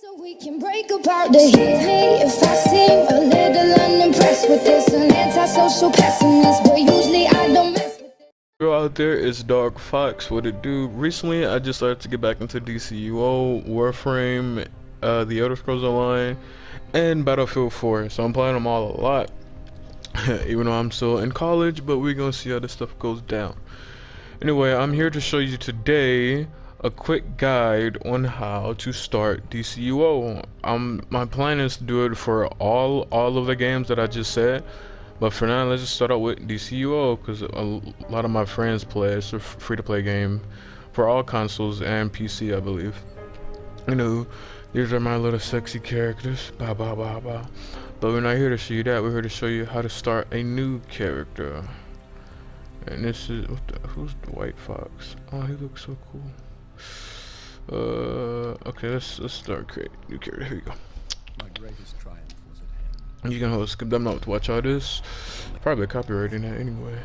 So we can break apart to hear me if I seem a little unimpressed with this. An antisocial pessimist, but usually I don't mess with it. Girl out there, it's Dark Fox. What it do? Recently, I just started to get back into DCUO, Warframe, the Elder Scrolls Online, and Battlefield 4. So I'm playing them all a lot, even though I'm still in college. But we're gonna see how this stuff goes down. Anyway, I'm here to show you today a quick guide on how to start DCUO. My plan is to do it for all of the games that I just said. But for now, let's just start out with DCUO because a lot of my friends play. It's a free-to-play game for all consoles and PC, I believe. You know, these are my little sexy characters. Bah, bah, bah, bah. But we're not here to show you that. We're here to show you how to start a new character. And this is who's the White Fox? Oh, he looks so cool. Okay, let's start create new character. Here you go. My greatest triumph was at hand. You can skip them out to watch all this. Probably copyrighting that anyway.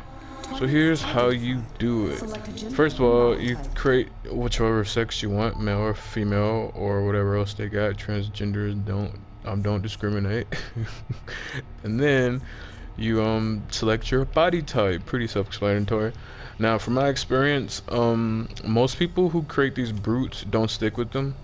So here's how you do it. First of all, you create whichever sex you want, male or female or whatever else they got. Transgenders don't discriminate. And then you select your body type. Pretty self-explanatory. Now, from my experience, most people who create these brutes don't stick with them.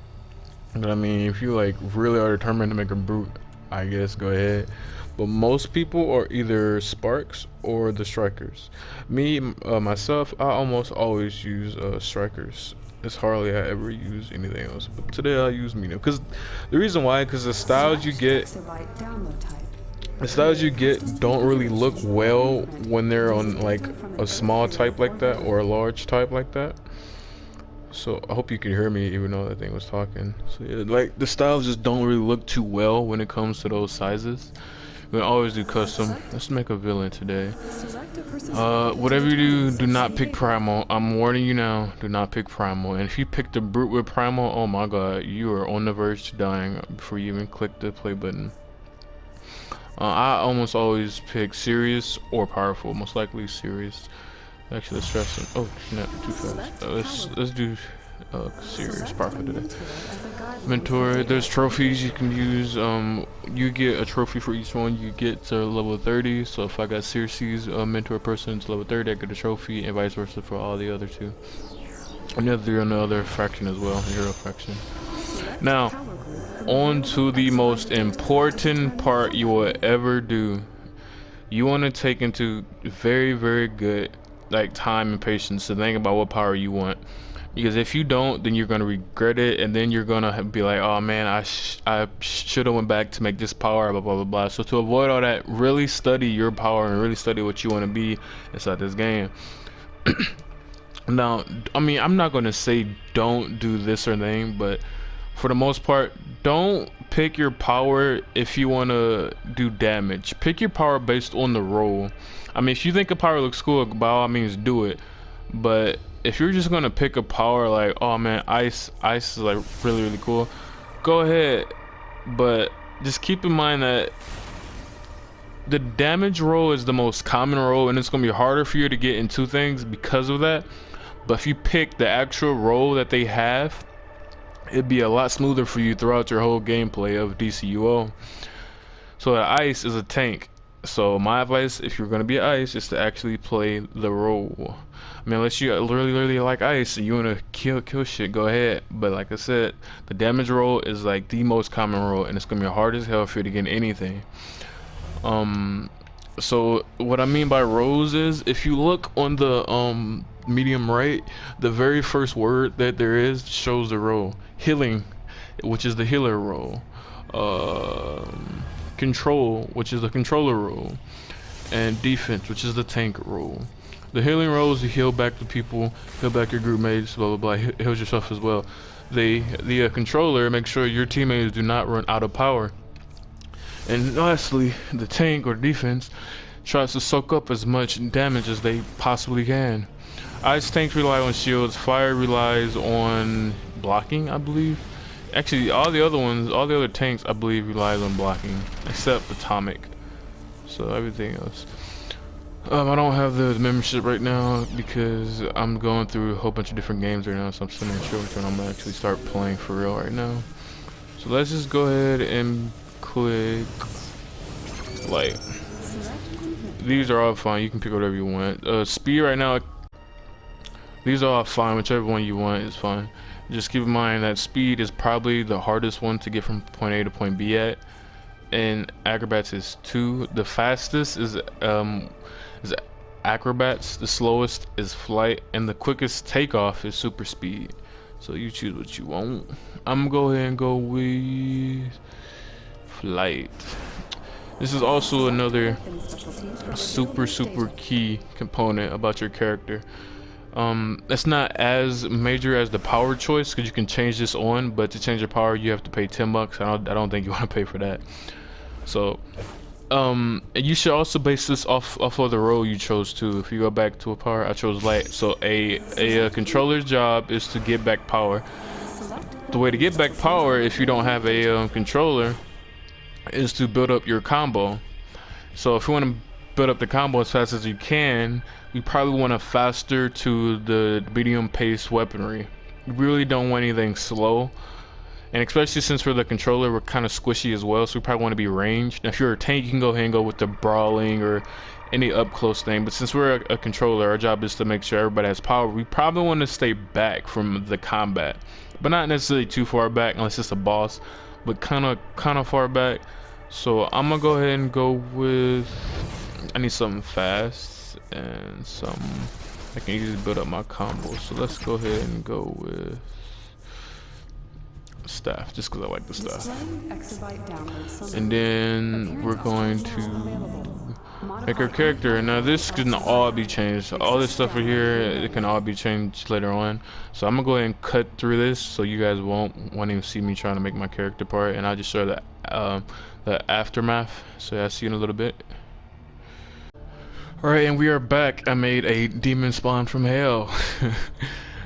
But I mean, if you like really are determined to make a brute, I guess go ahead. But most people are either sparks or the strikers. Me, myself, I almost always use strikers. It's hardly I ever use anything else. But today I use medium. Because the reason why, because the styles you get don't really look well when they're on like a small type like that or a large type like that. So I hope you can hear me even though that thing was talking. So yeah, like the styles just don't really look too well when it comes to those sizes. We can always do custom. Let's make a villain today. Whatever you do, do not pick primal. I'm warning you now, do not pick primal. And if you pick the brute with primal, oh my god, you are on the verge to dying before you even click the play button. I almost always pick serious or powerful, most likely serious. Actually, let's try some. Oh, snap, too fast. Let's do serious powerful today. Mentor. There's trophies you can use. You get a trophy for each one you get to level 30. So if I got Circe's mentor person to level 30, I get a trophy, and vice versa for all the other two. And they're on the other faction as well, hero faction. Now, on to the most important part you will ever do. You want to take into very good like time and patience to think about what power you want, because if you don't, then you're gonna regret it, and then you're gonna be like, oh man, I should have went back to make this power, blah blah blah blah. So to avoid all that, really study your power and really study what you want to be inside this game. Now, I mean, I'm not gonna say don't do this or anything, but for the most part, don't pick your power if you want to do damage. Pick your power based on the role. I mean, if you think a power looks cool, by all means do it. But if you're just gonna pick a power like, oh man, ice is like really cool, go ahead. But just keep in mind that the damage role is the most common role, and it's gonna be harder for you to get into things because of that. But if you pick the actual role that they have, it'd be a lot smoother for you throughout your whole gameplay of DCUO. So ice is a tank. So my advice, if you're gonna be ice, is to actually play the role. I mean, unless you really like ice and you wanna kill shit, go ahead. But like I said, the damage role is like the most common role, and it's gonna be hard as hell for you to get anything. So what I mean by roles is, if you look on the medium right, the very first word that there is shows the role. Healing, which is the healer role. Control, which is the controller role. And defense, which is the tank role. The healing role is to heal back the people, heal back your group mates, blah blah blah, heals yourself as well. The controller makes sure your teammates do not run out of power. And lastly, the tank or defense tries to soak up as much damage as they possibly can. Ice tanks rely on shields, fire relies on blocking, I believe. Actually, all the other tanks, I believe, relies on blocking, except atomic. So everything else. I don't have the membership right now because I'm going through a whole bunch of different games right now, so I'm still not sure which one I'm gonna actually start playing for real right now. So let's just go ahead and click light. These are all fine. You can pick whatever you want. Speed right now, these are all fine. Whichever one you want is fine. Just keep in mind that speed is probably the hardest one to get from point A to point B at, and acrobats is 2. The fastest is acrobats. The slowest is flight, and the quickest takeoff is super speed. So you choose what you want. I'm gonna go ahead and go with flight. This is also another super key component about your character. It's not as major as the power choice, because you can change this on, but to change your power you have to pay 10 bucks. I don't think you want to pay for that. So you should also base this off of the role you chose to. If you go back to a power, I chose light. So a controller's job is to get back power. The way to get back power, if you don't have a controller, is to build up your combo. So if you want to build up the combo as fast as you can, you probably want a faster to the medium pace weaponry. You really don't want anything slow, and especially since for the controller we're kind of squishy as well, so we probably want to be ranged. Now if you're a tank, you can go ahead and go with the brawling or any up close thing, but since we're a controller, our job is to make sure everybody has power. We probably want to stay back from the combat, but not necessarily too far back unless it's a boss, but kind of far back. So I'm gonna go ahead and go with, I need something fast and some I can easily build up my combo. So let's go ahead and go with staff, just because I like the staff. And then we're going to make our character. Now this can all be changed. All this stuff right here, it can all be changed later on. So I'm gonna go ahead and cut through this so you guys won't even see me trying to make my character part, and I'll just show the aftermath. So I'll see you in a little bit. Alright, and we are back. I made a demon spawn from hell.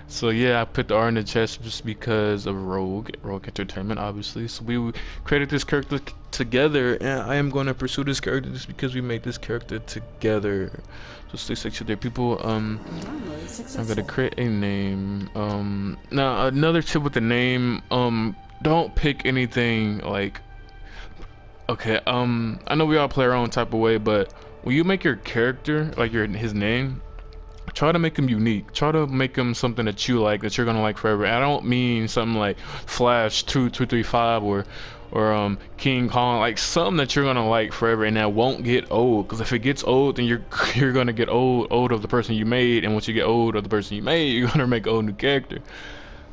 So yeah, I put the R in the chest just because of Rogue Entertainment, obviously. So we created this character together, and I am going to pursue this character just because we made this character together. So stay safe there, people. I'm gonna create a name. Now another tip with the name, don't pick anything like, okay, I know we all play our own type of way, but when you make your character, like his name, try to make him unique. Try to make him something that you like, that you're gonna like forever. I don't mean something like Flash 2235 or King Kong, like something that you're gonna like forever and that won't get old. Because if it gets old, then you're gonna get old of the person you made, and once you get old of the person you made, you're gonna make an old new character.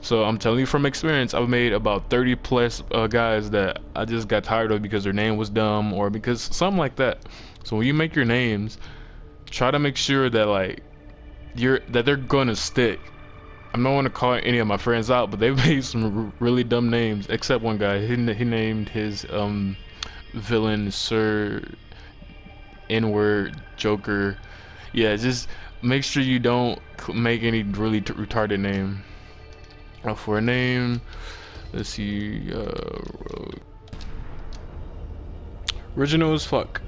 So I'm telling you from experience, I've made about 30 plus guys that I just got tired of because their name was dumb or because something like that. So when you make your names, try to make sure that like they're gonna stick. I'm not gonna call any of my friends out, but they've made some really dumb names, except one guy. He named his villain Sir N-word Joker. Yeah, just make sure you don't make any really retarded name. For a name, let's see, original as fuck.